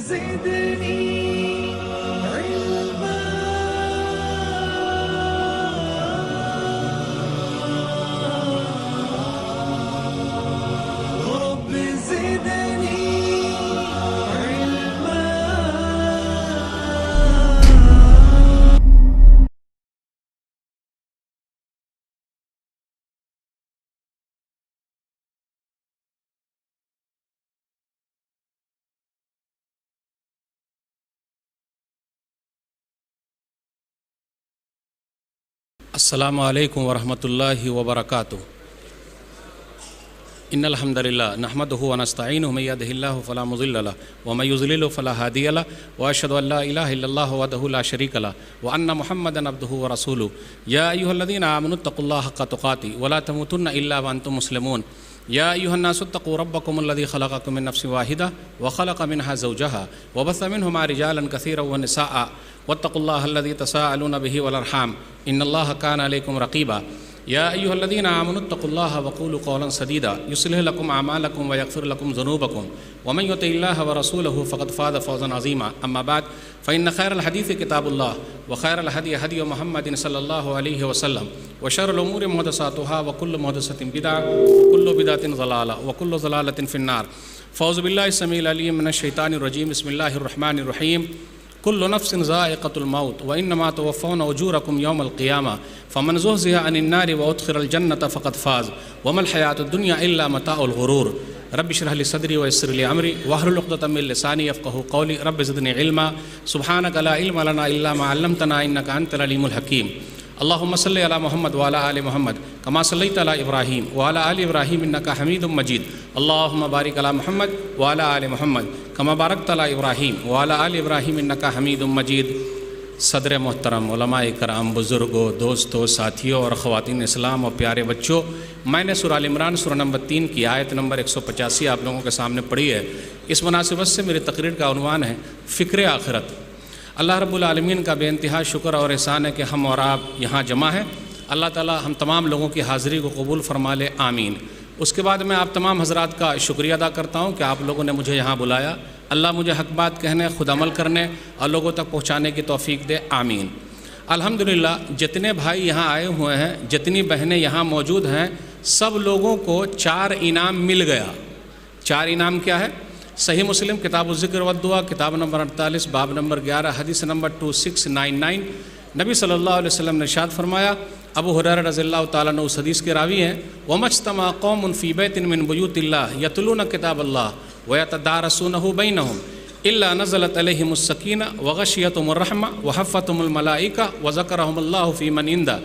زدني علما رب زدني علما. السلام علیکم ورحمۃ اللہ وبرکاتہ. ان الحمد للہ نحمدہ ونستعینہ من یہدہ اللہ فلا مضل لہ ومن یضلل فلا ہادی لہ واشہد ان لا الہ الا اللہ وحدہ لا شریک لہ وان محمدا عبدہ ورسولہ. یا ایھا الذین آمنوا اتقوا اللہ حق تقاتہ ولا تموتن الا وانتم مسلمون. یا ایھا الناس اتقوا ربکم الذی خلقکم من نفس واحدہ وخلق منها زوجها وبث منهما رجالا کثیرا ونساء واتقوا الله الذي تساءلون به والارحام ان الله كان عليكم رقيبا. يا ايها الذين امنوا اتقوا الله وقولوا قولا سديدا يصلح لكم اعمالكم ويغفر لكم ذنوبكم ومن يطع الله ورسوله فقد فاز فوزا عظيما. اما بعد فان خير الحديث كتاب الله وخير الهدي هدي محمد صلى الله عليه وسلم وشر الامور محدثاتها وكل محدثة بدعة وكل بدعة ضلالة وكل ضلالة في النار. فاعوذ بالله السميع العليم من الشيطان الرجيم. بسم الله الرحمن الرحيم. كل نفس ذائقة الموت وإنما توفون أجوركم يوم القيامة فمن زحزح عن النار وأدخل الجنة فقد فاز وما الحياة الدنيا إلا متاع الغرور. رب اشرح لي صدري ويسر لي أمري واحلل عقدة من لساني يفقهوا قولي. رب زدني علما سبحانك لا علم لنا إلا ما علمتنا إنك أنت العليم الحكيم. اللهم صل على محمد وعلى آل محمد كما صليت على إبراهيم وعلى آل إبراهيم إنك حميد مجيد. اللهم بارك على محمد وعلى آل محمد كما باركت على إبراهيم وعلى آل إبراهيم إنك حميد مجيد. صدر محترم، علماء کرام، بزرگوں، دوستوں، ساتھیوں اور خواتین اسلام اور پیارے بچوں، میں نے سورہ آل عمران سورہ نمبر 3 کی آیت نمبر 185 آپ لوگوں کے سامنے پڑھی ہے. اس مناسبت سے میری تقریر کا عنوان ہے فکر آخرت. اللہ رب العالمین کا بے انتہا شکر اور احسان ہے کہ ہم اور آپ یہاں جمع ہیں. اللہ تعالی ہم تمام لوگوں کی حاضری کو قبول فرما لے، آمین. اس کے بعد میں آپ تمام حضرات کا شکریہ ادا کرتا ہوں کہ آپ لوگوں نے مجھے یہاں بلایا. اللہ مجھے حق بات کہنے، خود عمل کرنے اور لوگوں تک پہنچانے کی توفیق دے، آمین. الحمدللہ جتنے بھائی یہاں آئے ہوئے ہیں، جتنی بہنیں یہاں موجود ہیں، سب لوگوں کو 4 انعام مل گیا. 4 انعام کیا ہے؟ صحیح مسلم کتاب الذکر والدعا کتاب نمبر 48 باب نمبر 11 حدیث نمبر 2699. نبی صلی اللہ علیہ وسلم نے ارشاد فرمایا، ابو ہریرہ رضی اللہ تعالیٰ عنہ اس حدیث کے راوی ہیں، وَمَا اجْتَمَعَ قَوْمٌ فِي بَيْتٍ مِّن بُيُوتِ اللَّهِ يَتْلُونَ كِتَابَ اللَّهِ وَيَتَدَارَسُونَهُ بَيْنَهُمْ إِلَّا نَزَلَتْ عَلَيْهِمُ السَّكِينَةُ وَغَشِيَتْهُمُ الرَّحْمَةُ وَحَفَّتْهُمُ الْمَلَائِكَةُ وَذَكَرَهُمُ اللَّهُ فِي مَنْ عِندَهُ.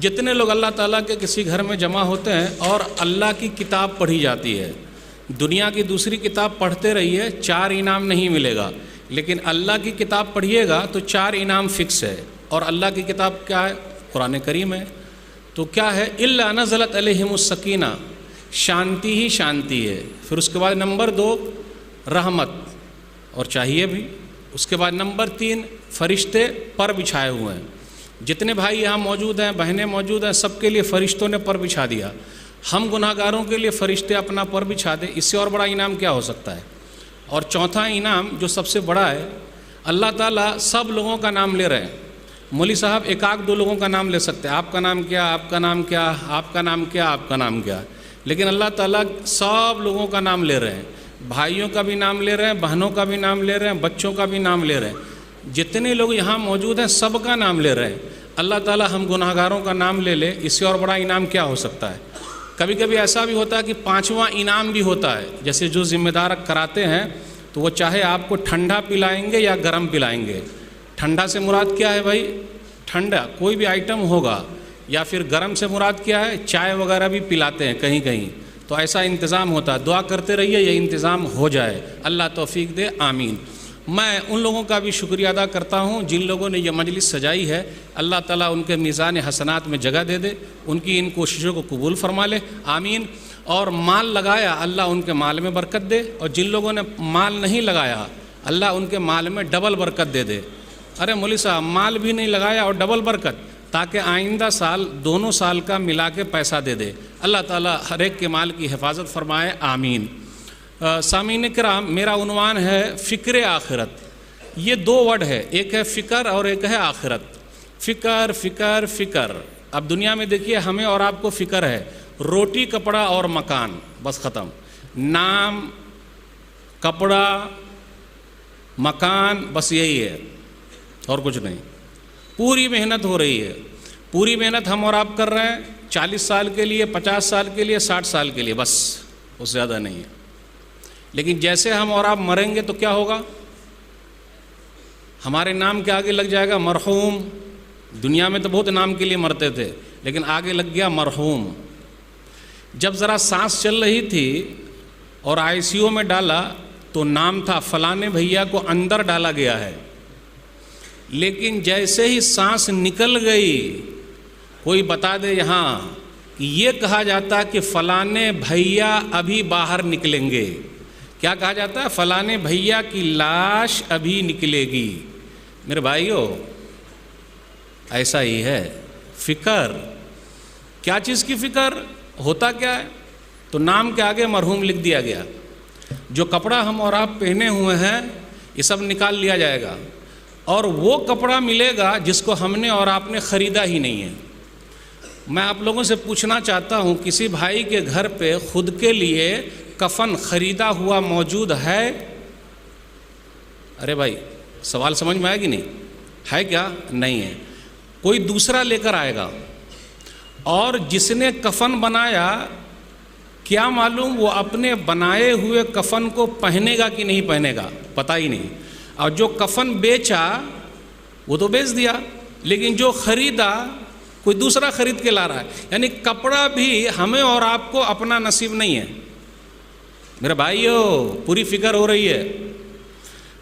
جتنے لوگ اللہ تعالیٰ کے کسی گھر میں جمع ہوتے ہیں اور اللہ کی کتاب پڑھی جاتی ہے، دنیا کی دوسری کتاب پڑھتے رہیے، 4 انعام نہیں ملے گا، لیکن اللہ کی کتاب پڑھیے گا تو 4 انعام فکس ہے. اور اللہ کی کتاب کیا ہے؟ قرآن کریم ہے. تو کیا ہے؟ الا نزلت علیہم السکینہ، شانتی ہی شانتی ہے. پھر اس کے بعد نمبر 2 رحمت، اور چاہیے بھی. اس کے بعد نمبر 3 فرشتے پر بچھائے ہوئے ہیں. جتنے بھائی یہاں موجود ہیں، بہنیں موجود ہیں، سب کے لیے فرشتوں نے پر بچھا دیا. ہم گناہ گاروں کے لیے فرشتے اپنا پر بچھا دیں، اس سے اور بڑا انعام کیا ہو سکتا ہے؟ اور چوتھا انعام جو سب سے بڑا ہے، اللہ تعالیٰ سب لوگوں کا نام لے رہے ہیں. مولوی صاحب 1-2 لوگوں کا نام لے سکتے ہیں، آپ کا نام کیا، آپ کا نام کیا، آپ کا نام کیا، آپ کا نام کیا، لیکن اللہ تعالیٰ سب لوگوں کا نام لے رہے ہیں. بھائیوں کا بھی نام لے رہے ہیں، بہنوں کا بھی نام لے رہے ہیں، بچوں کا بھی نام لے رہے ہیں. جتنے لوگ یہاں موجود ہیں سب کا نام لے رہے ہیں. اللہ تعالیٰ ہم گناہ گاروں کا نام لے لے، اس سے اور بڑا انعام کیا ہو سکتا ہے؟ کبھی کبھی ایسا بھی ہوتا ہے کہ 5واں انعام بھی ہوتا ہے. جیسے جو ذمہ دار کراتے ہیں تو وہ چاہے آپ کو ٹھنڈا پلائیں گے یا گرم پلائیں گے. ٹھنڈا سے مراد کیا ہے بھائی؟ ٹھنڈا کوئی بھی آئٹم ہوگا. یا پھر گرم سے مراد کیا ہے؟ چائے وغیرہ بھی پلاتے ہیں کہیں کہیں. تو ایسا انتظام ہوتا ہے. دعا کرتے رہیے یہ انتظام ہو جائے، اللہ توفیق دے، آمین. میں ان لوگوں کا بھی شکریہ ادا کرتا ہوں جن لوگوں نے یہ مجلس سجائی ہے. اللہ تعالیٰ ان کے میزان حسنات میں جگہ دے دے، ان کی ان کوششوں کو قبول فرما لے، آمین. اور مال لگایا، اللہ ان کے مال میں برکت دے. اور جن لوگوں نے مال نہیں لگایا، اللہ ان کے مال میں ڈبل برکت دے دے. ارے مولوی صاحب مال بھی نہیں لگایا اور ڈبل برکت، تاکہ آئندہ سال دونوں سال کا ملا کے پیسہ دے دے. اللہ تعالیٰ ہر ایک کے مال کی حفاظت فرمائے، آمین. سامعین کرام، میرا عنوان ہے فکر آخرت۔ یہ دو ورڈ ہے، ایک ہے فکر اور ایک ہے آخرت۔ فکر فکر فکر۔ اب دنیا میں دیکھیے ہمیں اور آپ کو فکر ہے، روٹی کپڑا اور مکان، بس ختم۔ نام، کپڑا، مکان، بس یہی ہے اور کچھ نہیں۔ پوری محنت ہو رہی ہے، پوری محنت ہم اور آپ کر رہے ہیں 40 سال کے لیے، 50 سال کے لیے، 60 سال کے لیے، بس، اس سے زیادہ نہیں ہے۔ لیکن جیسے ہم اور آپ مریں گے تو کیا ہوگا؟ ہمارے نام کے آگے لگ جائے گا مرحوم۔ دنیا میں تو بہت نام کے لیے مرتے تھے، لیکن آگے لگ گیا مرحوم۔ جب ذرا سانس چل رہی تھی اور ICU میں ڈالا تو نام تھا فلانے بھیا کو اندر ڈالا گیا ہے، لیکن جیسے ہی سانس نکل گئی، کوئی بتا دے یہاں کہ یہ کہا جاتا کہ فلانے بھیا ابھی باہر نکلیں گے۔ کیا کہا جاتا ہے؟ فلانے بھیا کی لاش ابھی نکلے گی۔ میرے بھائیو، ایسا ہی ہے فکر۔ کیا چیز کی فکر؟ ہوتا کیا ہے؟ تو نام کے آگے مرحوم لکھ دیا گیا۔ جو کپڑا ہم اور آپ پہنے ہوئے ہیں یہ سب نکال لیا جائے گا، اور وہ کپڑا ملے گا جس کو ہم نے اور آپ نے خریدا ہی نہیں ہے۔ میں آپ لوگوں سے پوچھنا چاہتا ہوں، کسی بھائی کے گھر پہ خود کے لیے کفن خریدا ہوا موجود ہے؟ ارے بھائی، سوال سمجھ میں آئے گی نہیں؟ ہے کیا؟ نہیں ہے۔ کوئی دوسرا لے کر آئے گا، اور جس نے کفن بنایا، کیا معلوم وہ اپنے بنائے ہوئے کفن کو پہنے گا کہ نہیں پہنے گا، پتہ ہی نہیں۔ اور جو کفن بیچا وہ تو بیچ دیا، لیکن جو خریدا کوئی دوسرا خرید کے لا رہا ہے۔ یعنی کپڑا بھی ہمیں اور آپ کو اپنا نصیب نہیں ہے۔ میرے بھائیو، پوری فکر ہو رہی ہے۔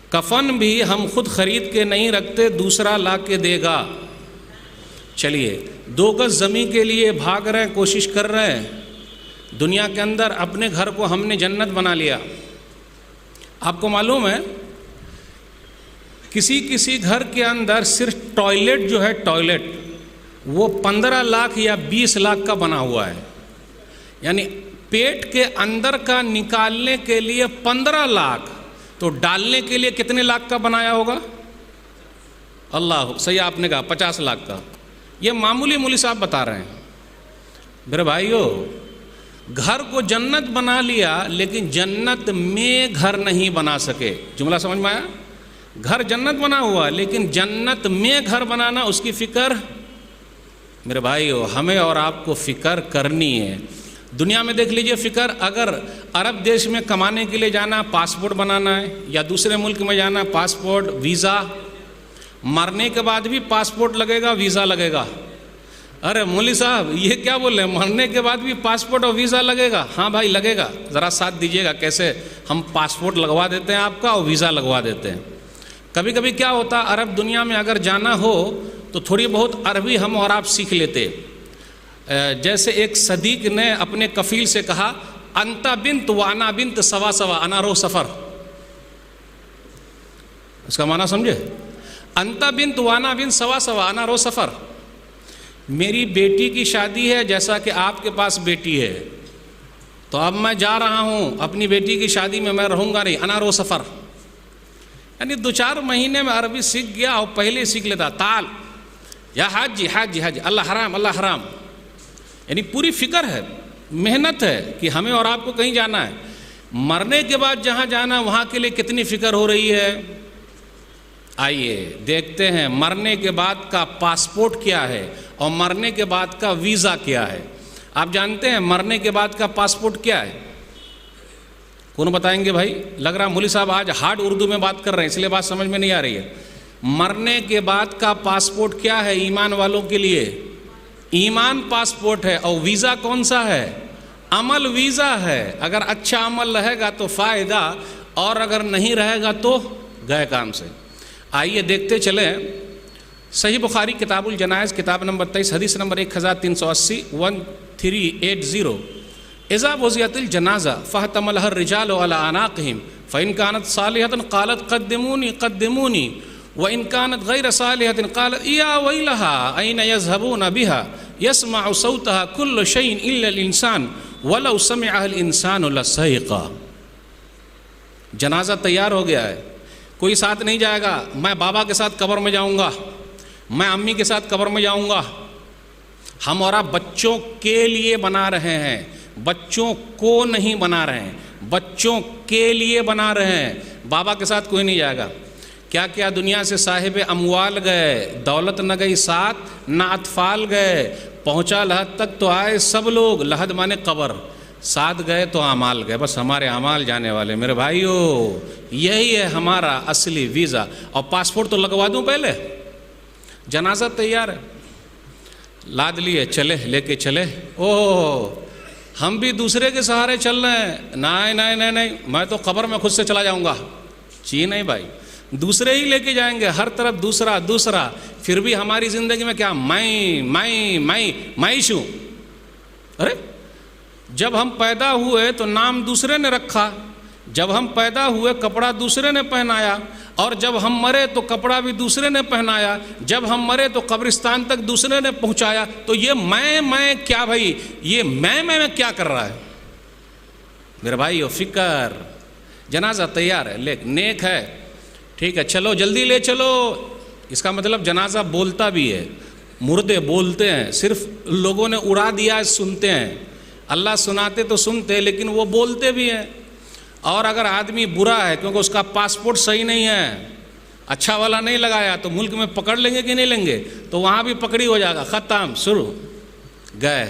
کفن بھی ہم خود خرید کے نہیں رکھتے، دوسرا لا کے دے گا۔ چلیے، 2 گز زمین کے لیے بھاگ رہے ہیں، کوشش کر رہے ہیں۔ دنیا کے اندر اپنے گھر کو ہم نے جنت بنا لیا۔ آپ کو معلوم ہے کسی گھر کے اندر صرف ٹوائلٹ جو ہے، ٹوائلٹ وہ 15 لاکھ یا 20 لاکھ کا بنا ہوا ہے۔ یعنی پیٹ کے اندر کا نکالنے کے لیے 15 لاکھ، تو ڈالنے کے لیے کتنے لاکھ کا بنایا ہوگا؟ اللہ، صحیح آپ نے کہا 50 لاکھ کا۔ یہ معمولی مولوی صاحب بتا رہے ہیں۔ میرے بھائیو، گھر کو جنت بنا لیا، لیکن جنت میں گھر نہیں بنا سکے۔ جملہ سمجھ میں آیا؟ گھر جنت بنا ہوا، لیکن جنت میں گھر بنانا، اس کی فکر۔ میرے بھائیو، ہمیں اور آپ کو فکر کرنی ہے۔ دنیا میں دیکھ لیجئے فکر، اگر عرب دیش میں کمانے کے لیے جانا، پاسپورٹ بنانا ہے، یا دوسرے ملک میں جانا، پاسپورٹ، ویزا۔ مرنے کے بعد بھی پاسپورٹ لگے گا، ویزا لگے گا۔ ارے مولوی صاحب، یہ کیا بول رہے ہیں؟ مرنے کے بعد بھی پاسپورٹ اور ویزا لگے گا؟ ہاں بھائی لگے گا۔ ذرا ساتھ دیجیے گا کیسے ہم پاسپورٹ لگوا دیتے ہیں آپ کا اور ویزا لگوا دیتے ہیں۔ کبھی کبھی کیا ہوتا، عرب دنیا میں اگر جانا ہو تو تھوڑی بہت عربی ہم اور آپ سیکھ لیتے۔ جیسے ایک صدیق نے اپنے کفیل سے کہا، انتا بنت وانا بنت سوا سوا انا رو سفر۔ اس کا معنی سمجھے؟ انتا بنت وانا بنت سوا سوا انا رو سفر۔ میری بیٹی کی شادی ہے جیسا کہ آپ کے پاس بیٹی ہے، تو اب میں جا رہا ہوں اپنی بیٹی کی شادی میں رہوں گا نہیں، انا رو سفر۔ یعنی 2-4 مہینے میں عربی سیکھ گیا اور پہلے سیکھ لیتا، تال یا حج حج حج، اللہ حرام اللہ حرام۔ یعنی پوری فکر ہے، محنت ہے کہ ہمیں اور آپ کو کہیں جانا ہے۔ مرنے کے بعد جہاں جانا، وہاں کے لیے کتنی فکر ہو رہی ہے۔ آئیے دیکھتے ہیں مرنے کے بعد کا پاسپورٹ کیا ہے اور مرنے کے بعد کا ویزا کیا ہے۔ آپ جانتے ہیں مرنے کے بعد کا پاسپورٹ کیا ہے؟ کون بتائیں گے بھائی؟ لگ رہا مولوی صاحب آج ہارڈ اردو میں بات کر رہے ہیں، اس لیے بات سمجھ میں نہیں آ رہی ہے۔ مرنے کے بعد کا پاسپورٹ کیا ہے ایمان والوں کے لیے؟ ایمان پاسپورٹ ہے۔ اور ویزا کون سا ہے؟ عمل ویزا ہے۔ اگر اچھا عمل رہے گا تو فائدہ، اور اگر نہیں رہے گا تو گئے کام سے۔ آئیے دیکھتے چلیں، صحیح بخاری کتاب الجنائز، کتاب نمبر 23، حدیث نمبر 1380، 1380۔ اذا وضعت الجنازہ فاحتملها الرجال على اعناقهم فان كانت صالحة قالت قدموني قدموني وان كانت غير صالحة قالت يا ويلها اين يذهبون بها يسمع صوتها كل شيء الا الانسان ولو سمعها الانسان لصعق۔ جنازہ تیار ہو گیا ہے، کوئی ساتھ نہیں جائے گا، میں بابا کے ساتھ قبر میں جاؤں گا، میں امی کے ساتھ قبر میں جاؤں گا۔ ہم اور آپ بچوں کے لیے بنا رہے ہیں، بچوں کو نہیں بنا رہے ہیں، بچوں کے لیے بنا رہے ہیں۔ بابا کے ساتھ کوئی نہیں جائے گا۔ کیا کیا دنیا سے صاحب اموال گئے، دولت نہ گئی ساتھ، نہ اطفال گئے، پہنچا لحد تک تو آئے سب لوگ، لحد مانے قبر، ساتھ گئے تو اعمال گئے، بس ہمارے اعمال جانے والے۔ میرے بھائیو، یہی ہے ہمارا اصلی ویزا۔ اور پاسپورٹ تو لگوا دوں پہلے، جنازہ تیار ہے، لاد لیے چلے، لے کے چلے۔ اوہ ہم بھی دوسرے کے سہارے چل رہے ہیں، نہیں نہیں نہیں نہیں، میں تو قبر میں خود سے چلا جاؤں گا۔ جی نہیں بھائی، دوسرے ہی لے کے جائیں گے، ہر طرف دوسرا دوسرا، پھر بھی ہماری زندگی میں کیا میں ارے جب ہم پیدا ہوئے تو نام دوسرے نے رکھا، جب ہم پیدا ہوئے کپڑا دوسرے نے پہنایا، اور جب ہم مرے تو کپڑا بھی دوسرے نے پہنایا، جب ہم مرے تو قبرستان تک دوسرے نے پہنچایا۔ تو یہ میں کیا بھائی، یہ میں کیا کر رہا ہے میرے بھائی؟ فکر، جنازہ تیار ہے، نیک ہے، ٹھیک ہے، چلو جلدی لے چلو۔ اس کا مطلب جنازہ بولتا بھی ہے، مردے بولتے ہیں، صرف لوگوں نے اڑا دیا، سنتے ہیں، اللہ سناتے تو سنتے، لیکن وہ بولتے بھی ہیں۔ اور اگر آدمی برا ہے کیونکہ اس کا پاسپورٹ صحیح نہیں ہے، اچھا والا نہیں لگایا، تو ملک میں پکڑ لیں گے کہ نہیں لیں گے؟ تو وہاں بھی پکڑی ہو جائے گا، ختم، شروع، گئے۔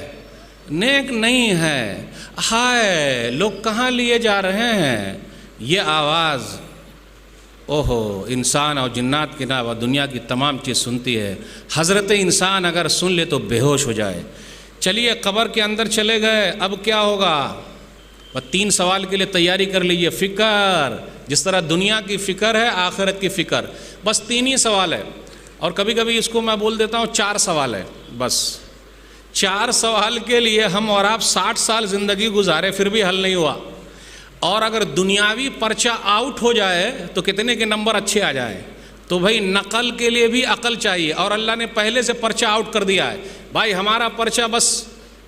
نیک نہیں ہے۔ ہائے لوگ کہاں لیے جا رہے ہیں؟ یہ آواز اوہو انسان اور جنات کے علاوہ دنیا کی تمام چیز سنتی ہے۔ حضرت انسان اگر سن لے تو بے ہوش ہو جائے۔ چلیے قبر کے اندر چلے گئے، اب کیا ہوگا؟ بس 3 سوال کے لیے تیاری کر لیجیے۔ فکر، جس طرح دنیا کی فکر ہے، آخرت کی فکر، بس 3 ہی سوال ہے، اور کبھی کبھی اس کو میں بول دیتا ہوں 4 سوال ہے، بس 4 سوال کے لیے ہم اور آپ 60 سال زندگی گزارے پھر بھی حل نہیں ہوا۔ اور اگر دنیاوی پرچہ آؤٹ ہو جائے تو کتنے کے نمبر اچھے آ جائیں؟ تو بھائی نقل کے لیے بھی عقل چاہیے، اور اللہ نے پہلے سے پرچہ آؤٹ کر دیا ہے۔ بھائی ہمارا پرچہ بس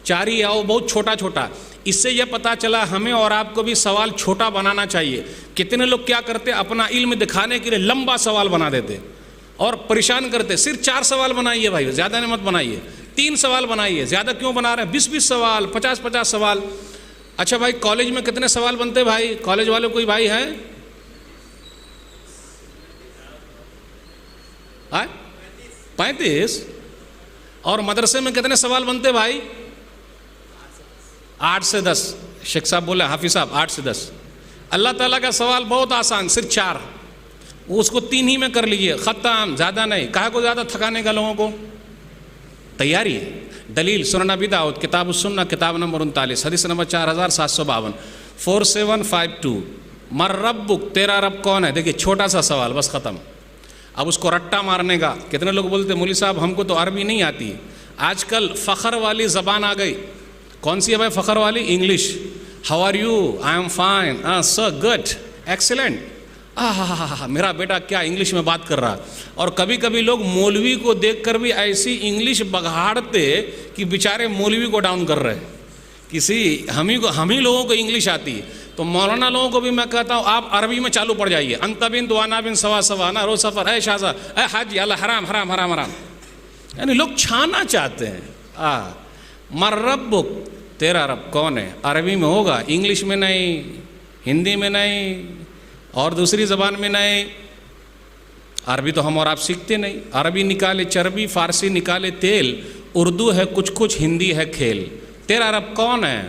4 ہی ہے، وہ بہت چھوٹا چھوٹا۔ اس سے یہ پتا چلا ہمیں اور آپ کو بھی سوال چھوٹا بنانا چاہیے۔ کتنے لوگ کیا کرتے، اپنا علم دکھانے کے لیے لمبا سوال بنا دیتے اور پریشان کرتے۔ صرف 4 سوال بنائیے بھائی، زیادہ نہیں مت بنائیے، 3 سوال بنائیے۔ زیادہ کیوں بنا رہے ہیں؟ 20 سوال، 50 سوال۔ اچھا بھائی کالج میں کتنے سوال بنتے بھائی؟ کالج والے کوئی بھائی ہیں؟ 35۔ اور مدرسے میں کتنے سوال بنتے بھائی؟ 8 سے 10۔ شیخ صاحب بولے، حافظ صاحب 8 سے 10۔ اللہ تعالیٰ کا سوال بہت آسان، صرف 4، اس کو 3 ہی میں کر لیجئے، ختم، زیادہ نہیں۔ کہا کو زیادہ تھکانے کا لوگوں کو؟ تیاری ہے۔ دلیل سنن ابی داؤد کتاب السنہ کتاب نمبر 39 حدیث نمبر 4752 4752۔ مر ربک، تیرا رب کون ہے؟ دیکھیے چھوٹا سا سوال، بس ختم۔ اب اس کو رٹا مارنے کا، کتنے لوگ بولتے مولوی صاحب ہم کو تو عربی نہیں آتی۔ آج کل فخر والی زبان آ گئی۔ کون سی ہے بھائی فخر والی؟ English. How are you? I am fine, sir good, excellent. میرا بیٹا کیا انگلش میں بات کر رہا۔ اور کبھی کبھی لوگ مولوی کو دیکھ کر بھی ایسی انگلش بگاڑتے کہ بیچارے مولوی کو ڈاؤن کر رہے۔ ہم ہی لوگوں کو انگلش آتی ہے، تو مولانا لوگوں کو بھی میں کہتا ہوں آپ عربی میں چالو پڑ جائیے۔ انت بن وانا بن سوا سوا، نا رو سفر، اے شاہزا، اے حاجی، اللہ حرام حرام حرام حرام، یعنی لوگ چھانا چاہتے ہیں۔ مر ربک، تیرا رب کون ہے؟ عربی میں ہوگا، انگلش میں نہیں، ہندی میں نہیں، اور دوسری زبان میں نہیں۔ عربی تو ہم اور آپ سیکھتے نہیں۔ عربی نکالے چربی، فارسی نکالے تیل، اردو ہے کچھ کچھ، ہندی ہے کھیل۔ تیرا رب کون ہے؟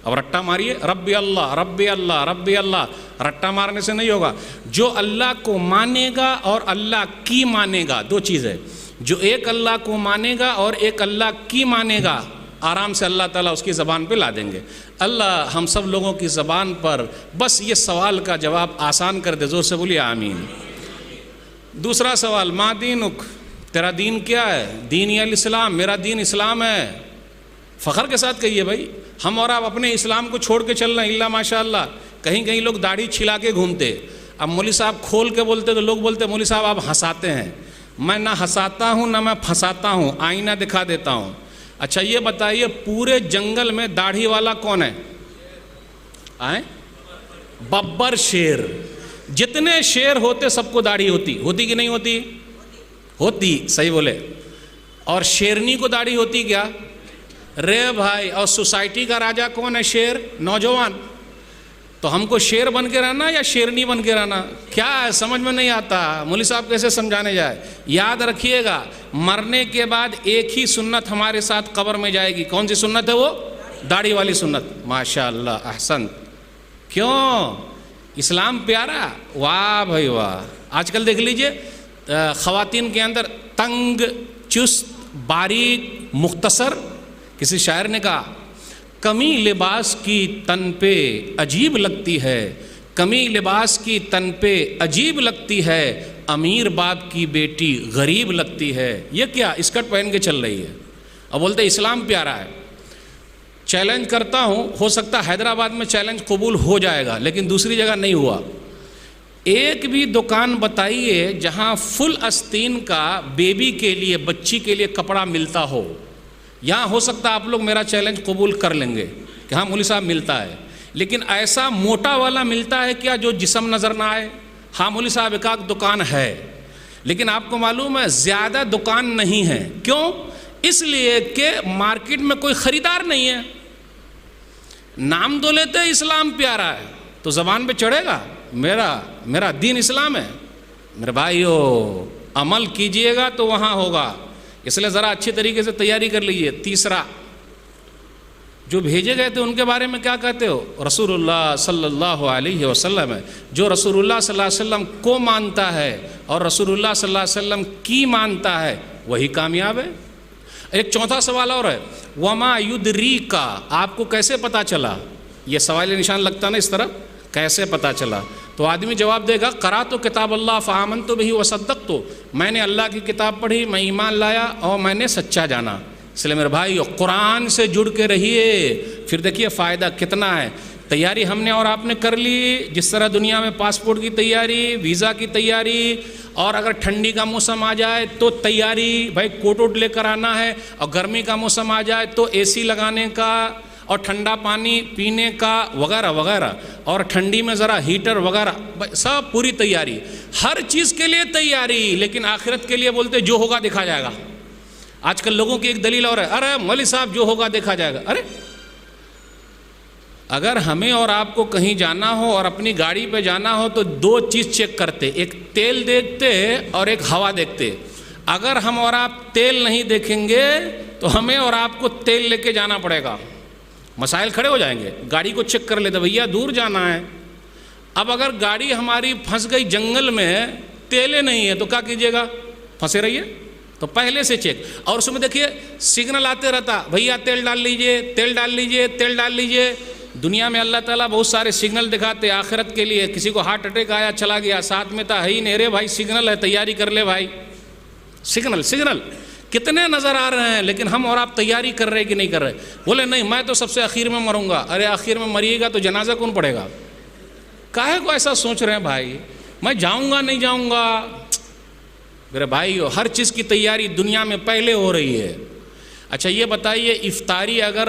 اب رٹا ماریے، ربی اللہ ربی اللہ ربی اللہ۔ رٹا مارنے سے نہیں ہوگا۔ جو اللہ کو مانے گا اور اللہ کی مانے گا، 2 چیزیں، جو ایک اللہ کو مانے گا اور ایک اللہ کی مانے گا، آرام سے اللہ تعالیٰ اس کی زبان پہ لا دیں گے۔ اللہ ہم سب لوگوں کی زبان پر بس یہ سوال کا جواب آسان کر دے، زور سے بولیے آمین۔ دوسرا سوال، ما دینک، تیرا دین کیا ہے؟ دین الاسلام، میرا دین اسلام ہے۔ فخر کے ساتھ کہیے بھائی، ہم اور آپ اپنے اسلام کو چھوڑ کے چل رہے ہیں، اللہ ماشاء اللہ۔ کہیں کہیں لوگ داڑھی چھلا کے گھومتے، اب مولوی صاحب کھول کے بولتے تو لوگ بولتے مولوی صاحب آپ ہنساتے ہیں۔ میں نہ ہنساتا ہوں نہ میں پھنساتا ہوں، آئینہ دکھا دیتا ہوں۔ اچھا یہ بتائیے پورے جنگل میں داڑھی والا کون ہے؟ ببر شیر. جتنے شیر ہوتے سب کو داڑھی ہوتی کہ نہیں ہوتی؟ ہوتی. صحیح بولے. اور شیرنی کو داڑھی ہوتی کیا؟ رے بھائی. اور سوسائٹی کا راجا کون ہے؟ شیر. نوجوان. تو ہم کو شیر بن کے رہنا یا شیرنی بن کے رہنا؟ کیا ہے سمجھ میں نہیں آتا. مولوی صاحب کیسے سمجھانے جائے. یاد رکھیے گا مرنے کے بعد ایک ہی سنت ہمارے ساتھ قبر میں جائے گی. کون سی سنت ہے وہ؟ داڑھی والی سنت. ماشاء اللہ احسن. کیوں؟ اسلام پیارا. واہ بھائی واہ. آج کل دیکھ لیجئے خواتین کے اندر تنگ، چست، باریک، مختصر. کسی شاعر نے کہا کمی لباس کی تن پہ عجیب لگتی ہے، کمی لباس کی تن پہ عجیب لگتی ہے، امیر باپ کی بیٹی غریب لگتی ہے. یہ کیا اسکرٹ پہن کے چل رہی ہے اور بولتے اسلام پیارا ہے. چیلنج کرتا ہوں، ہو سکتا حیدرآباد میں چیلنج قبول ہو جائے گا لیکن دوسری جگہ نہیں ہوا. ایک بھی دکان بتائیے جہاں فل آستین کا بیبی کے لیے، بچی کے لیے کپڑا ملتا ہو. یہاں ہو سکتا ہے آپ لوگ میرا چیلنج قبول کر لیں گے کہ ہاں مولوی صاحب ملتا ہے، لیکن ایسا موٹا والا ملتا ہے کیا جو جسم نظر نہ آئے؟ ہاں مولوی صاحب ایک آدھ دکان ہے لیکن آپ کو معلوم ہے زیادہ دکان نہیں ہے. کیوں؟ اس لیے کہ مارکیٹ میں کوئی خریدار نہیں ہے. نام تو لیتے ہیں اسلام پیارا ہے تو زبان پہ چڑھے گا میرا دین اسلام ہے. میرے بھائیو عمل کیجئے گا تو وہاں ہوگا. اس لیے ذرا اچھی طریقے سے تیاری کر لیجئے. تیسرا، جو بھیجے گئے تھے ان کے بارے میں کیا کہتے ہو؟ رسول اللہ صلی اللہ علیہ وسلم ہے. جو رسول اللہ صلی اللہ علیہ وسلم کو مانتا ہے اور رسول اللہ صلی اللہ علیہ وسلم کی مانتا ہے وہی کامیاب ہے. ایک چوتھا سوال اور ہے، وما یدریک، آپ کو کیسے پتا چلا؟ یہ سوال نشان لگتا نا اس طرف، کیسے پتا چلا؟ تو آدمی جواب دے گا قرأت کتاب اللہ فآمنت بہ وصدقت، میں نے اللہ کی کتاب پڑھی، میں ایمان لایا اور میں نے سچا جانا. اس لیے میرے بھائی قرآن سے جڑ کے رہیے. پھر دیکھیے فائدہ کتنا ہے. تیاری ہم نے اور آپ نے کر لی، جس طرح دنیا میں پاسپورٹ کی تیاری، ویزا کی تیاری، اور اگر ٹھنڈی کا موسم آ جائے تو تیاری، بھائی کوٹ ووٹ لے کر آنا ہے، اور گرمی کا موسم آ جائے تو اے سی لگانے کا اور ٹھنڈا پانی پینے کا وغیرہ وغیرہ، اور ٹھنڈی میں ذرا ہیٹر وغیرہ، سب پوری تیاری. ہر چیز کے لیے تیاری، لیکن آخرت کے لیے بولتے جو ہوگا دیکھا جائے گا. آج کل لوگوں کی ایک دلیل اور ہے، ارے مولوی صاحب جو ہوگا دیکھا جائے گا. ارے اگر ہمیں اور آپ کو کہیں جانا ہو اور اپنی گاڑی پہ جانا ہو تو دو چیز چیک کرتے، ایک تیل دیکھتے اور ایک ہوا دیکھتے. اگر ہم اور آپ تیل نہیں دیکھیں گے تو ہمیں اور آپ کو تیل لے کے جانا پڑے گا. مسائل کھڑے ہو جائیں گے. گاڑی کو چیک کر لیتے، بھیا دور جانا ہے. اب اگر گاڑی ہماری پھنس گئی جنگل میں، تیلے نہیں ہے تو کیا کیجیے گا؟ پھنسے رہیے. تو پہلے سے چیک. اور اس میں دیکھیے سگنل آتے رہتا، بھیا تیل ڈال لیجئے، تیل ڈال لیجئے، تیل ڈال لیجئے. دنیا میں اللہ تعالیٰ بہت سارے سگنل دکھاتے آخرت کے لیے. کسی کو ہارٹ اٹیک آیا چلا گیا، ساتھ میں تھا ہی نہیں، رے بھائی سگنل ہے تیاری کر لے بھائی. سگنل کتنے نظر آ رہے ہیں، لیکن ہم اور آپ تیاری کر رہے کہ نہیں کر رہے؟ بولے نہیں میں تو سب سے آخر میں مروں گا. ارے آخر میں مریے گا تو جنازہ کون پڑے گا؟ کاہے کو ایسا سوچ رہے ہیں بھائی؟ میں جاؤں گا نہیں جاؤں گا؟ میرے بھائی ہر چیز کی تیاری دنیا میں پہلے ہو رہی ہے. اچھا یہ بتائیے افطاری اگر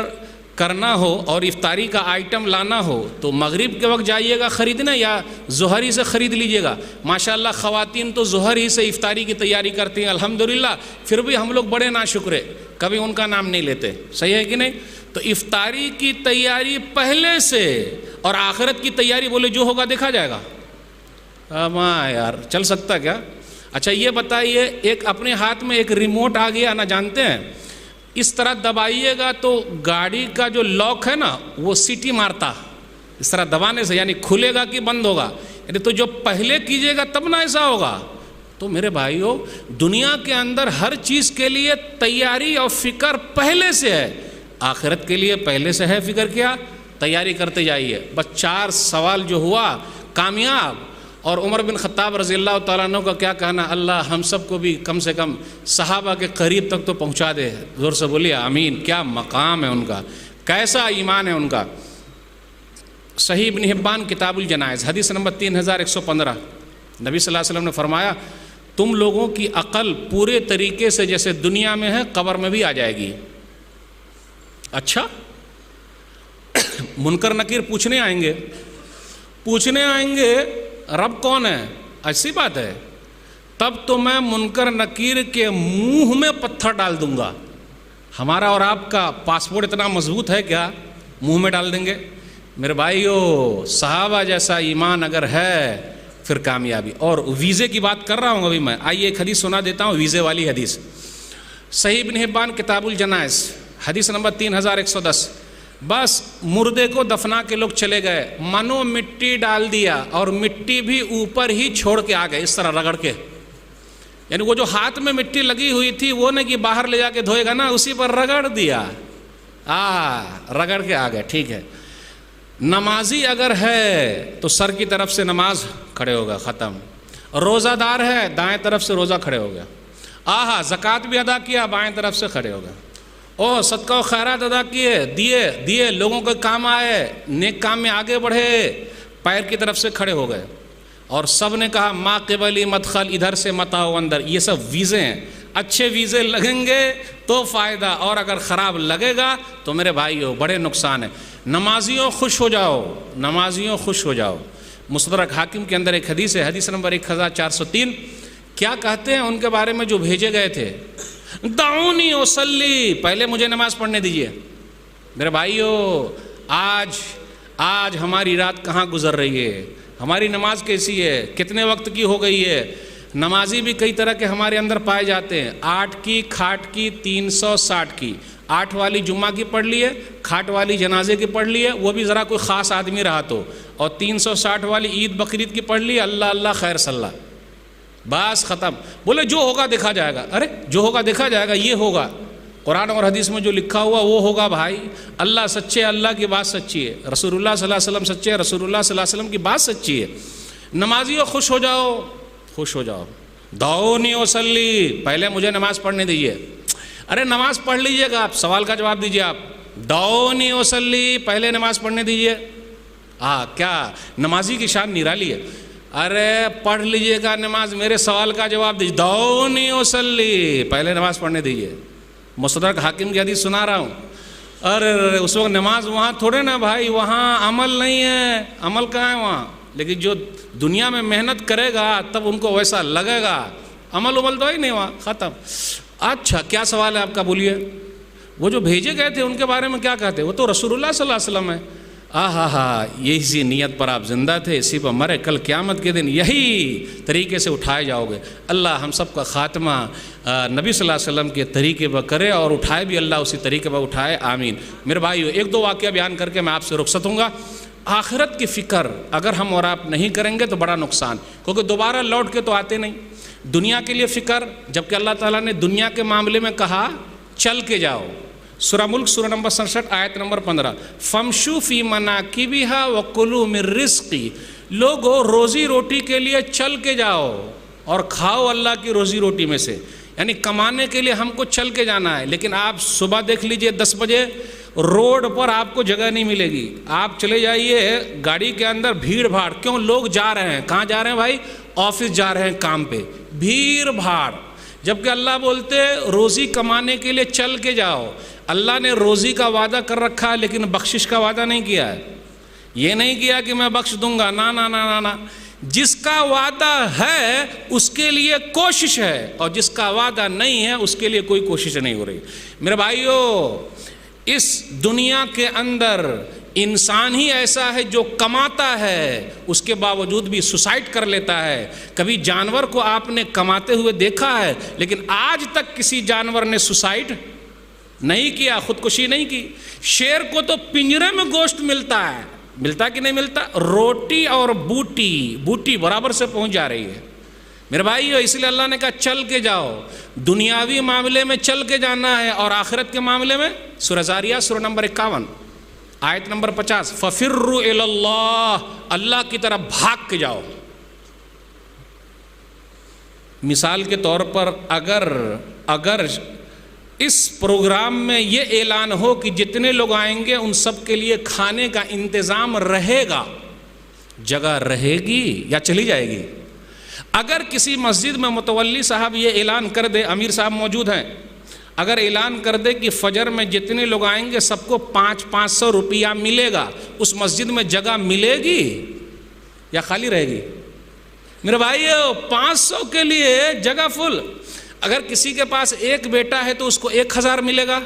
کرنا ہو اور افطاری کا آئٹم لانا ہو تو مغرب کے وقت جائیے گا خریدنے یا ظہر ہی سے خرید لیجئے گا؟ ماشاءاللہ خواتین تو ظہر ہی سے افطاری کی تیاری کرتی ہیں الحمدللہ. پھر بھی ہم لوگ بڑے ناشکرے، کبھی ان کا نام نہیں لیتے. صحیح ہے کہ نہیں؟ تو افطاری کی تیاری پہلے سے، اور آخرت کی تیاری بولے جو ہوگا دیکھا جائے گا. ماں یار چل سکتا کیا؟ اچھا یہ بتائیے ایک اپنے ہاتھ میں ایک ریموٹ آ گیا نا، جانتے ہیں اس طرح دبائیے گا تو گاڑی کا جو لاک ہے نا وہ سیٹی مارتا، اس طرح دبانے سے، یعنی کھلے گا کہ بند ہوگا. یعنی تو جو پہلے کیجیے گا تب نہ ایسا ہوگا. تو میرے بھائیو دنیا کے اندر ہر چیز کے لیے تیاری اور فکر پہلے سے ہے. آخرت کے لیے پہلے سے ہے فکر، کیا تیاری کرتے جائیے. بس 4 سوال جو ہوا کامیاب. اور عمر بن خطاب رضی اللہ تعالیٰ عنہ کا کیا کہنا، اللہ ہم سب کو بھی کم سے کم صحابہ کے قریب تک تو پہنچا دے. زور سے بولیے آمین. کیا مقام ہے ان کا، کیسا ایمان ہے ان کا. صحیح ابن حبان کتاب الجنائز حدیث نمبر 3115، نبی صلی اللہ علیہ وسلم نے فرمایا تم لوگوں کی عقل پورے طریقے سے جیسے دنیا میں ہے قبر میں بھی آ جائے گی. اچھا منکر نکیر پوچھنے آئیں گے، پوچھنے آئیں گے رب کون ہے، ایسی بات ہے، تب تو میں منکر نکیر کے منہ میں پتھر ڈال دوں گا۔ ہمارا اور آپ کا پاسپورٹ اتنا مضبوط ہے کیا منہ میں ڈال دیں گے؟ میرے بھائیو، صحابہ جیسا ایمان اگر ہے پھر کامیابی۔ اور ویزے کی بات کر رہا ہوں ابھی میں، آئیے ایک حدیث سنا دیتا ہوں، ویزے والی حدیث، صحیح ابن حبان کتاب الجنائز حدیث نمبر 3110۔ بس مردے کو دفنا کے لوگ چلے گئے، منو مٹی ڈال دیا اور مٹی بھی اوپر ہی چھوڑ کے آ گئے، اس طرح رگڑ کے، یعنی وہ جو ہاتھ میں مٹی لگی ہوئی تھی وہ نہیں کہ باہر لے جا کے دھوئے گا نا، اسی پر رگڑ دیا، رگڑ کے آ گئے، ٹھیک ہے۔ نمازی اگر ہے تو سر کی طرف سے نماز کھڑے ہوگا، ختم۔ روزہ دار ہے دائیں طرف سے روزہ کھڑے ہو گیا، زکوٰۃ بھی ادا کیا بائیں طرف سے کھڑے ہو گئے، صدقہ و خیرات ادا کیے، دیے لوگوں کے کام آئے، نیک کام میں آگے بڑھے، پیر کی طرف سے کھڑے ہو گئے، اور سب نے کہا ما قبلی مدخل، ادھر سے مت آؤ اندر۔ یہ سب ویزے ہیں، اچھے ویزے لگیں گے تو فائدہ، اور اگر خراب لگے گا تو میرے بھائیو بڑے نقصان ہیں۔ نمازیوں خوش ہو جاؤ، نمازیوں خوش ہو جاؤ۔ مستدرک حاکم کے اندر ایک حدیث ہے، حدیث نمبر 1403، کیا کہتے ہیں ان کے بارے میں جو بھیجے گئے تھے؟ دعونی اصلی، پہلے مجھے نماز پڑھنے دیجئے۔ میرے بھائیو، آج ہماری رات کہاں گزر رہی ہے، ہماری نماز کیسی ہے، کتنے وقت کی ہو گئی ہے؟ نمازی بھی کئی طرح کے ہمارے اندر پائے جاتے ہیں، 8 کی، کھاٹ کی، 360 کی، 8 والی جمعہ کی پڑھ لیے، کھاٹ والی جنازے کی پڑھ لیے، وہ بھی ذرا کوئی خاص آدمی رہا تو، اور 360 والی عید بقرعید کی پڑھ لی، اللہ اللہ خیر صلی، بس ختم۔ بولے جو ہوگا دیکھا جائے گا، ارے جو ہوگا دیکھا جائے گا، یہ ہوگا قرآن اور حدیث میں جو لکھا ہوا وہ ہوگا بھائی۔ اللہ سچے، اللہ کی بات سچی ہے، رسول اللہ صلی اللہ علیہ وسلم سچے، رسول اللہ صلی اللہ علیہ وسلم کی بات سچی ہے۔ نمازیوں خوش ہو جاؤ، خوش ہو جاؤ۔ دعونی اصلی، پہلے مجھے نماز پڑھنے دیجیے۔ ارے نماز پڑھ لیجئے گا، آپ سوال کا جواب دیجئے، آپ دعونی اصلی، پہلے نماز پڑھنے دیجئے۔ کیا نمازی کی شان نرالی ہے؟ ارے پڑھ لیجئے گا نماز، میرے سوال کا جواب دیجئے، دعونی اصلی، پہلے نماز پڑھنے دیجئے۔ مستدرک حاکم کی حدیث سنا رہا ہوں۔ ارے اس وقت نماز وہاں تھوڑے نا بھائی، وہاں عمل نہیں ہے، عمل کہاں ہے وہاں؟ لیکن جو دنیا میں محنت کرے گا تب ان کو ویسا لگے گا، عمل تو ہی نہیں وہاں، ختم۔ اچھا کیا سوال ہے آپ کا، بولیے۔ وہ جو بھیجے گئے تھے ان کے بارے میں کیا کہتے؟ وہ تو رسول اللہ صلی اللہ علیہ وسلم ہے۔ اسی نیت پر آپ زندہ تھے، اسی پر مرے، کل قیامت کے دن یہی طریقے سے اٹھائے جاؤ گے۔ اللہ ہم سب کا خاتمہ نبی صلی اللہ علیہ وسلم کے طریقے پر کرے، اور اٹھائے بھی اللہ اسی طریقے پر اٹھائے، آمین۔ میرے بھائیو، 1-2 واقعہ بیان کر کے میں آپ سے رخصت ہوں گا۔ آخرت کی فکر اگر ہم اور آپ نہیں کریں گے تو بڑا نقصان، کیونکہ دوبارہ لوٹ کے تو آتے نہیں۔ دنیا کے لیے فکر، جبکہ اللہ تعالیٰ نے دنیا کے معاملے میں کہا چل کے جاؤ۔ سورہ ملک سورہ نمبر 67 آیت نمبر 15، فَامْشُوا فِي مَنَاكِبِهَا وَكُلُوا مِن رِزْقِهِ، لوگو روزی روٹی کے لیے چل کے جاؤ اور کھاؤ اللہ کی روزی روٹی میں سے، یعنی کمانے کے لیے ہم کو چل کے جانا ہے۔ لیکن آپ صبح دیکھ لیجئے 10 بجے روڈ پر آپ کو جگہ نہیں ملے گی، آپ چلے جائیے گاڑی کے اندر بھیڑ بھاڑ، کیوں؟ لوگ جا رہے ہیں، کہاں جا رہے ہیں بھائی؟ آفس جا رہے ہیں، کام پہ، بھیڑ بھاڑ۔ جبکہ اللہ بولتے روزی کمانے کے لیے چل کے جاؤ۔ اللہ نے روزی کا وعدہ کر رکھا ہے لیکن بخشش کا وعدہ نہیں کیا ہے، یہ نہیں کیا کہ میں بخش دوں گا، نا نا نا نا نا۔ جس کا وعدہ ہے اس کے لیے کوشش ہے، اور جس کا وعدہ نہیں ہے اس کے لیے کوئی کوشش نہیں ہو رہی۔ میرے بھائیو، اس دنیا کے اندر انسان ہی ایسا ہے جو کماتا ہے، اس کے باوجود بھی سوسائڈ کر لیتا ہے۔ کبھی جانور کو آپ نے کماتے ہوئے دیکھا ہے، لیکن آج تک کسی جانور نے سوسائڈ نہیں کیا، خودکشی نہیں کی۔ شیر کو تو پنجرے میں گوشت ملتا ہے، ملتا کہ نہیں ملتا؟ روٹی اور بوٹی برابر سے پہنچ جا رہی ہے۔ میرے بھائیو، اس لیے اللہ نے کہا چل کے جاؤ۔ دنیاوی معاملے میں چل کے جانا ہے، اور آخرت کے معاملے میں سورہ زاریات سورہ نمبر 51 آیت نمبر 50، فَفِرُّوا إِلَى اللَّهِ، اللہ کی طرف بھاگ کے جاؤ۔ مثال کے طور پر اگر اس پروگرام میں یہ اعلان ہو کہ جتنے لوگ آئیں گے ان سب کے لیے کھانے کا انتظام رہے گا، جگہ رہے گی یا چلی جائے گی؟ اگر کسی مسجد میں متولی صاحب یہ اعلان کر دے، امیر صاحب موجود ہیں، اگر اعلان کر دے کہ فجر میں جتنے لوگ آئیں گے سب کو 500 روپیہ ملے گا، اس مسجد میں جگہ ملے گی؟ یا خالی رہے گی؟ میرے بھائیو 500 کے لیے جگہ فل. اگر کسی کے پاس ایک بیٹا ہے تو اس کو 1000 ملے گا,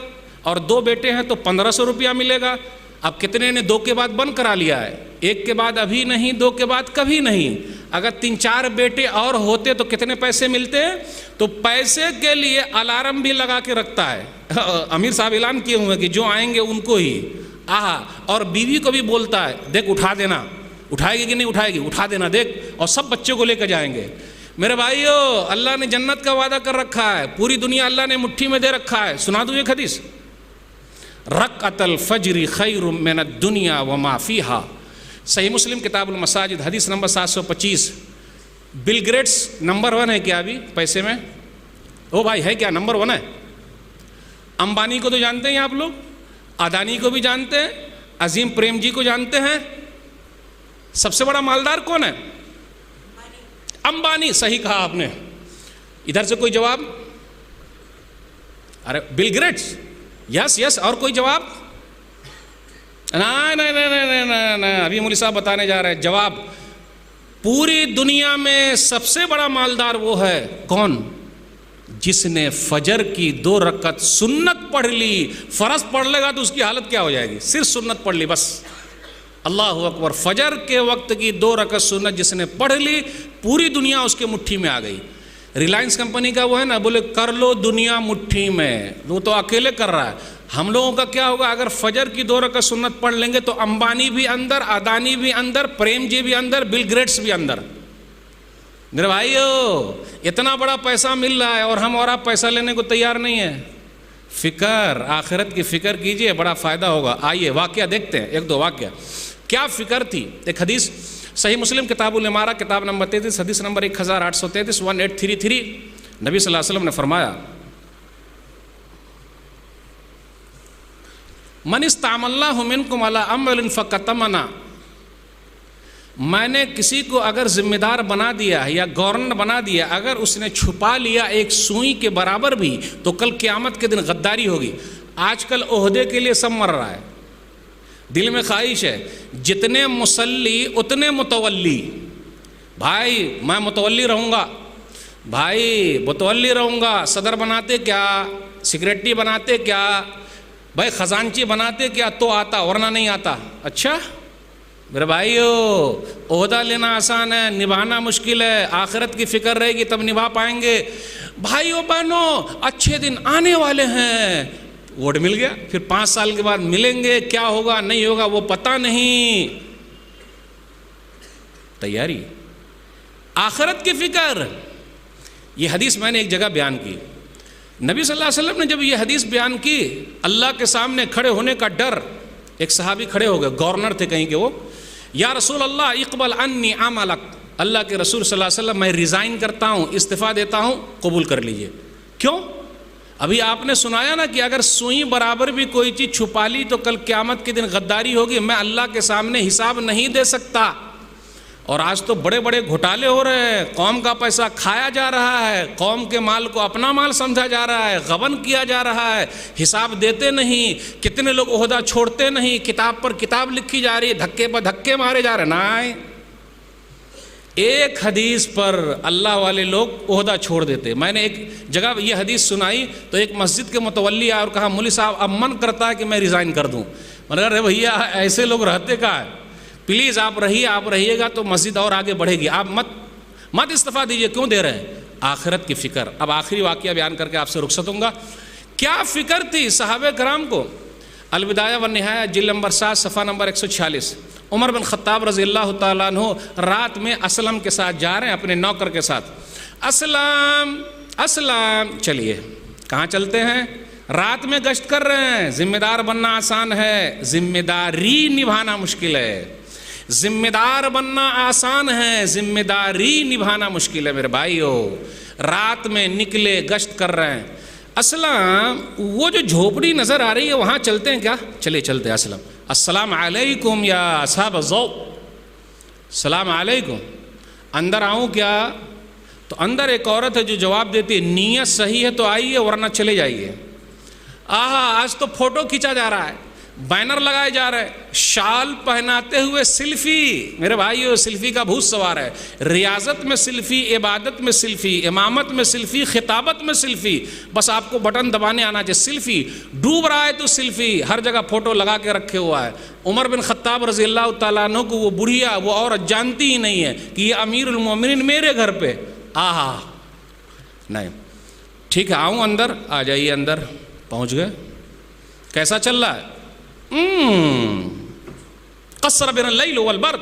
اور 2 بیٹے ہیں تو 1500 روپیہ ملے گا. اب کتنے نے 2 کے بعد بند کرا لیا ہے, 1 کے بعد ابھی نہیں, 2 کے بعد کبھی نہیں. اگر 3-4 بیٹے اور ہوتے تو کتنے پیسے ملتے؟ تو پیسے کے لیے الارم بھی لگا کے رکھتا ہے. امیر صاحب اعلان کیے ہوئے کہ جو آئیں گے ان کو ہی. اور بیوی کو بھی بولتا ہے دیکھ اٹھا دینا, اٹھائے گی کہ نہیں اٹھائے گی, اٹھا دینا دیکھ, اور سب بچوں کو لے کے جائیں گے. میرے بھائیو اللہ نے جنت کا وعدہ کر رکھا ہے, پوری دنیا اللہ نے مٹھی میں دے رکھا ہے. سنا دوں ایک حدیث, رکعت الفجر خیر من الدنیا وما فیہا, صحیح مسلم کتاب المساجد حدیث نمبر 725. بل گیٹس نمبر 1 ہے کیا ابھی پیسے میں؟ او بھائی ہے کیا نمبر 1 ہے؟ امبانی کو تو جانتے ہیں آپ لوگ, اڈانی کو بھی جانتے ہیں, عظیم پریم جی کو جانتے ہیں. سب سے بڑا مالدار کون ہے؟ امبانی. صحیح کہا آپ نے. ادھر سے کوئی جواب؟ ارے بل گیٹس, یس. اور کوئی جواب؟ نہیں, ابھی مولوی صاحب بتانے جا رہے ہیں جواب. پوری دنیا میں سب سے بڑا مالدار وہ ہے کون؟ جس نے فجر کی 2 رکعت سنت پڑھ لی. فرض پڑھ لے گا تو اس کی حالت کیا ہو جائے گی؟ صرف سنت پڑھ لی بس. اللہ اکبر. فجر کے وقت کی 2 رکعت سنت جس نے پڑھ لی, پوری دنیا اس کے مٹھی میں آ گئی. ریلائنس کمپنی کا وہ ہے نا, بولے کر لو دنیا مٹھی میں, وہ تو اکیلے کر رہا ہے. ہم لوگوں کا کیا ہوگا؟ اگر فجر کی 2 رکعت سنت پڑھ لیں گے تو امبانی بھی اندر, اڈانی بھی اندر, پریم جی بھی اندر, بل گیٹس بھی اندر. میرے بھائیو اتنا بڑا پیسہ مل رہا ہے اور ہم اور آپ پیسہ لینے کو تیار نہیں ہیں. فکر, آخرت کی فکر کیجئے, بڑا فائدہ ہوگا. آئیے واقعہ دیکھتے ہیں, 1-2 واقعہ. کیا فکر تھی؟ ایک حدیث صحیح مسلم کتاب الامارہ کتاب نمبر 33 حدیث نمبر 1833 1833. نبی صلی اللہ علیہ وسلم نے فرمایا, من استعملناه منکم علی امر فکتمنا, میں نے کسی کو اگر ذمہ دار بنا دیا یا گورنر بنا دیا, اگر اس نے چھپا لیا ایک سوئی کے برابر بھی, تو کل قیامت کے دن غداری ہوگی. آج کل عہدے کے لیے سب مر رہا ہے. دل میں خواہش ہے جتنے مصلی اتنے متولی. بھائی میں متولی رہوں گا, بھائی متولی رہوں گا. صدر بناتے کیا, سیکریٹری بناتے کیا, بھائی خزانچی بناتے کیا, تو آتا ورنہ نہیں آتا. اچھا میرے بھائیو عہدہ لینا آسان ہے, نبھانا مشکل ہے. آخرت کی فکر رہے گی تب نبھا پائیں گے. بھائیو بہنوں اچھے دن آنے والے ہیں. ووٹ مل گیا, پھر 5 سال کے بعد ملیں گے, کیا ہوگا نہیں ہوگا وہ پتہ نہیں. تیاری, آخرت کی فکر. یہ حدیث میں نے ایک جگہ بیان کی. نبی صلی اللہ علیہ وسلم نے جب یہ حدیث بیان کی, اللہ کے سامنے کھڑے ہونے کا ڈر. ایک صحابی کھڑے ہو گئے, گورنر تھے کہیں کہ وہ, یا رسول اللہ اقبل انی عملک, اللہ کے رسول صلی اللہ علیہ وسلم میں ریزائن کرتا ہوں, استعفیٰ دیتا ہوں, قبول کر لیجئے. کیوں؟ ابھی آپ نے سنایا نا کہ اگر سوئی برابر بھی کوئی چیز چھپا لی تو کل قیامت کے دن غداری ہوگی, میں اللہ کے سامنے حساب نہیں دے سکتا. اور آج تو بڑے بڑے گھوٹالے ہو رہے ہیں, قوم کا پیسہ کھایا جا رہا ہے, قوم کے مال کو اپنا مال سمجھا جا رہا ہے, غبن کیا جا رہا ہے, حساب دیتے نہیں. کتنے لوگ عہدہ چھوڑتے نہیں, کتاب پر کتاب لکھی جا رہی ہے, دھکے پر دھکے مارے جا رہے ہیں. نہیں, ایک حدیث پر اللہ والے لوگ عہدہ چھوڑ دیتے. میں نے ایک جگہ یہ حدیث سنائی تو ایک مسجد کے متولی آئے اور کہا, مولوی صاحب اب من کرتا ہے کہ میں ریزائن کر دوں. میں نے کہا ارے بھیا ایسے لوگ رہتے کہاں ہے, پلیز آپ رہیے گا تو مسجد اور آگے بڑھے گی. آپ مت استعفیٰ دیجئے, کیوں دے رہے ہیں؟ آخرت کی فکر. اب آخری واقعہ بیان کر کے آپ سے رخصت ہوں گا. کیا فکر تھی صحابہ کرام کو؟ البدایہ والنہایہ جلد نمبر 7 صفحہ نمبر 146. عمر بن خطاب رضی اللہ تعالیٰ عنہ رات میں اسلم کے ساتھ جا رہے ہیں, اپنے نوکر کے ساتھ. اسلم چلیے کہاں چلتے ہیں؟ رات میں گشت کر رہے ہیں. ذمہ دار بننا آسان ہے, ذمہ داری نبھانا مشکل ہے. ذمہ دار بننا آسان ہے, ذمہ داری نبھانا مشکل ہے. میرے بھائیو رات میں نکلے, گشت کر رہے ہیں. اسلم وہ جو جھوپڑی نظر آ رہی ہے وہاں چلتے ہیں کیا؟ چلے چلتے. اسلم السلام علیکم یا اصحاب الذوق, السلام علیکم, اندر آؤں کیا؟ تو اندر ایک عورت ہے جو جواب دیتی ہے, نیت صحیح ہے تو آئیے ورنہ چلے جائیے. آج تو فوٹو کھینچا جا رہا ہے, بینر لگائے جا رہے ہیں، شال پہناتے ہوئے سیلفی، میرے بھائیو سیلفی کا بھوت سوار ہے، ریاضت میں سیلفی، عبادت میں سیلفی، امامت میں سیلفی، خطابت میں سیلفی، بس آپ کو بٹن دبانے آنا چاہیے، سیلفی، ڈوب رہا ہے تو سیلفی، ہر جگہ فوٹو لگا کے رکھے ہوا ہے۔ عمر بن خطاب رضی اللہ تعالیٰ عنہ کو وہ بڑھیا وہ عورت جانتی ہی نہیں ہے کہ یہ امیر المومنین میرے گھر پہ، آہا نہیں، ٹھیک ہے آؤں اندر، آ جائیے اندر، پہنچ گئے، کیسا چل رہا ہے؟ قصر بین اللیل والبرد،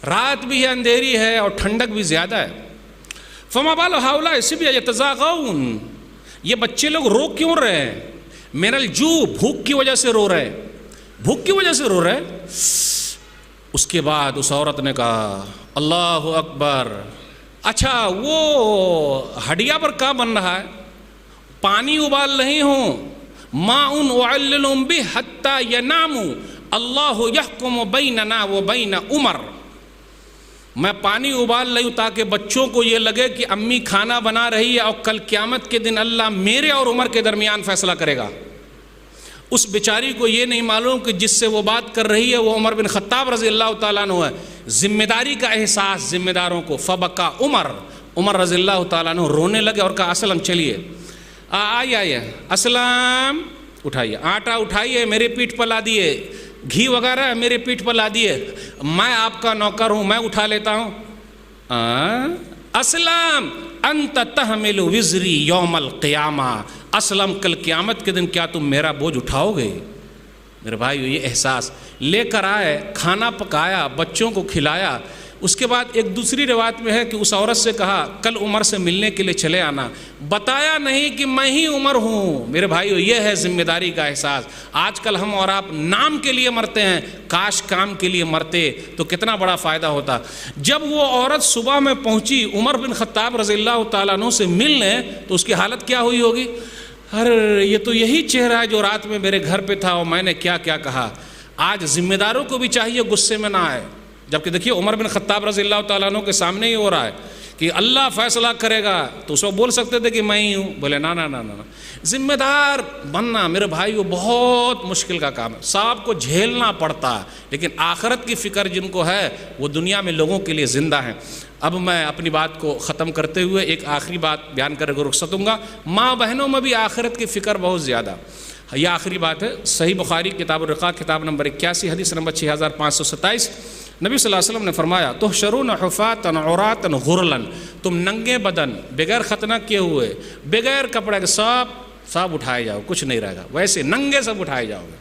رات بھی ہے اندھیری ہے اور ٹھنڈک بھی زیادہ ہے۔ فما بال ہؤلاء الصبیہ یتزاغون، یہ بچے لوگ رو کیوں رہے ہیں؟ من الجوع، بھوک کی وجہ سے رو رہے ہیں، بھوک کی وجہ سے رو رہے ہیں۔ اس کے بعد اس عورت نے کہا اللہ اکبر، اچھا وہ ہڈیا پر کیا بن رہا ہے؟ پانی ابال رہی ہوں، ماء اعللهم به حتى يناموا اللہ یحکم بیننا وبین عمر، میں پانی ابال رہی ہوں تاکہ بچوں کو یہ لگے کہ امی کھانا بنا رہی ہے اور کل قیامت کے دن اللہ میرے اور عمر کے درمیان فیصلہ کرے گا۔ اس بیچاری کو یہ نہیں معلوم کہ جس سے وہ بات کر رہی ہے وہ عمر بن خطاب رضی اللہ تعالیٰ عنہ ہے، ذمہ داری کا احساس ذمہ داروں کو۔ فبکا عمر رضی اللہ تعالیٰ عنہ رونے لگے اور کہا اسلم چلیے، آئیے اسلام، اٹھائیے آٹا، اٹھائیے میرے پیٹھ پر لا دیے، گھی وغیرہ میرے پیٹھ پر لا دیے، میں آپ کا نوکر ہوں، میں اٹھا لیتا ہوں۔ اسلم انت تحمل وزری یوم القیامہ، اسلم کل قیامت کے دن کیا تم میرا بوجھ اٹھاؤ گے؟ میرے بھائیو یہ احساس لے کر آئے، کھانا پکایا، بچوں کو کھلایا۔ اس کے بعد ایک دوسری روایت میں ہے کہ اس عورت سے کہا کل عمر سے ملنے کے لیے چلے آنا، بتایا نہیں کہ میں ہی عمر ہوں۔ میرے بھائیو یہ ہے ذمہ داری کا احساس۔ آج کل ہم اور آپ نام کے لیے مرتے ہیں، کاش کام کے لیے مرتے تو کتنا بڑا فائدہ ہوتا۔ جب وہ عورت صبح میں پہنچی عمر بن خطاب رضی اللہ تعالیٰ عنہ سے ملنے تو اس کی حالت کیا ہوئی ہوگی؟ ارے یہ تو یہی چہرہ ہے جو رات میں میرے گھر پہ تھا اور میں نے کیا کیا کہا۔ آج ذمہ داروں کو بھی چاہیے غصے میں نہ آئے، جبکہ دیکھیے عمر بن خطاب رضی اللہ تعالیٰ عنہ کے سامنے ہی ہو رہا ہے کہ اللہ فیصلہ کرے گا، تو اس کو بول سکتے تھے کہ میں ہی ہوں، بولے نا نا نا نا۔ ذمہ دار بننا میرے بھائی وہ بہت مشکل کا کام ہے، سب کو جھیلنا پڑتا ہے، لیکن آخرت کی فکر جن کو ہے وہ دنیا میں لوگوں کے لیے زندہ ہیں۔ اب میں اپنی بات کو ختم کرتے ہوئے ایک آخری بات بیان کر کے رخصت ہوں گا۔ ماں بہنوں میں بھی آخرت کی فکر بہت زیادہ، یہ آخری بات ہے۔ صحیح بخاری کتاب الرقاق کتاب نمبر 81 حدیث نمبر 6527، نبی صلی اللہ علیہ وسلم نے فرمایا تحشرون حفاۃ عراۃ غرلا، تم ننگے بدن بغیر ختنہ کیے ہوئے بغیر کپڑے کے سب اٹھائے جاؤ، کچھ نہیں رہے گا، ویسے ننگے سب اٹھائے جاؤ گے۔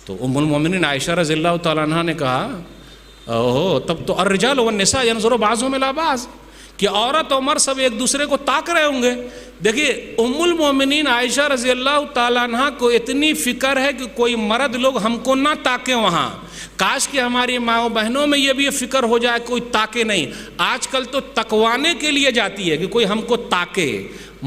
تو ام المومنین عائشہ رضی اللہ تعالیٰ عنہ نے کہا اوہ تب تو الرجال والنساء ينظر بعضهم الى بعض، کہ عورت اور مرد سب ایک دوسرے کو تاک رہے ہوں گے۔ دیکھیے ام المومنین عائشہ رضی اللہ تعالیٰ عنہ کو اتنی فکر ہے کہ کوئی مرد لوگ ہم کو نہ تاکیں وہاں، کاش کہ ہماری ماں بہنوں میں یہ بھی فکر ہو جائے کوئی تاکے نہیں۔ آج کل تو تکوانے کے لیے جاتی ہے کہ کوئی ہم کو تاکے،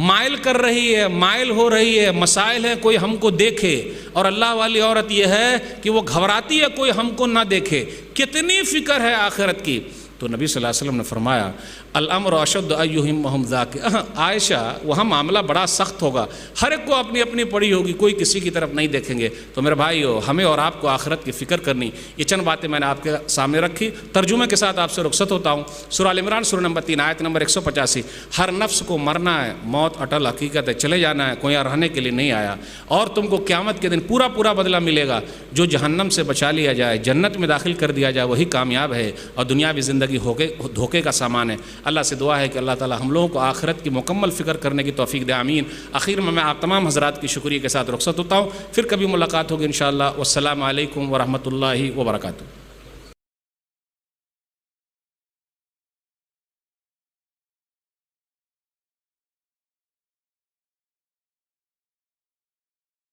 مائل کر رہی ہے، مائل ہو رہی ہے، مسائل ہے کوئی ہم کو دیکھے، اور اللہ والی عورت یہ ہے کہ وہ گھبراتی ہے کوئی ہم کو نہ دیکھے۔ کتنی فکر ہے آخرت کی۔ تو نبی صلی اللہ علیہ وسلم نے فرمایا الامر اشد ایہمہم ذاک، عائشہ وہاں معاملہ بڑا سخت ہوگا، ہر ایک کو اپنی اپنی پڑی ہوگی، کوئی کسی کی طرف نہیں دیکھیں گے۔ تو میرے بھائیو ہمیں اور آپ کو آخرت کی فکر کرنی، یہ چند باتیں میں نے آپ کے سامنے رکھی، ترجمے کے ساتھ آپ سے رخصت ہوتا ہوں۔ سورہ ال عمران سورہ نمبر 3 آیت نمبر 185، ہر نفس کو مرنا ہے، موت اٹل حقیقت ہے، چلے جانا ہے، کوئی رہنے کے لیے نہیں آیا، اور تم کو قیامت کے دن پورا پورا بدلہ ملے گا۔ جو جہنم سے بچا لیا جائے، جنت میں داخل کر دیا جائے، وہی کامیاب ہے، اور دنیاوی زندگی دھوکے کا سامان ہے۔ اللہ سے دعا ہے کہ اللہ تعالی ہم لوگوں کو آخرت کی مکمل فکر کرنے کی توفیق دے، آمین۔ آخر میں آپ تمام حضرات کی شکریہ کے ساتھ رخصت ہوتا ہوں، پھر کبھی ملاقات ہوگی انشاءاللہ۔ والسلام علیکم ورحمۃ اللہ وبرکاتہ۔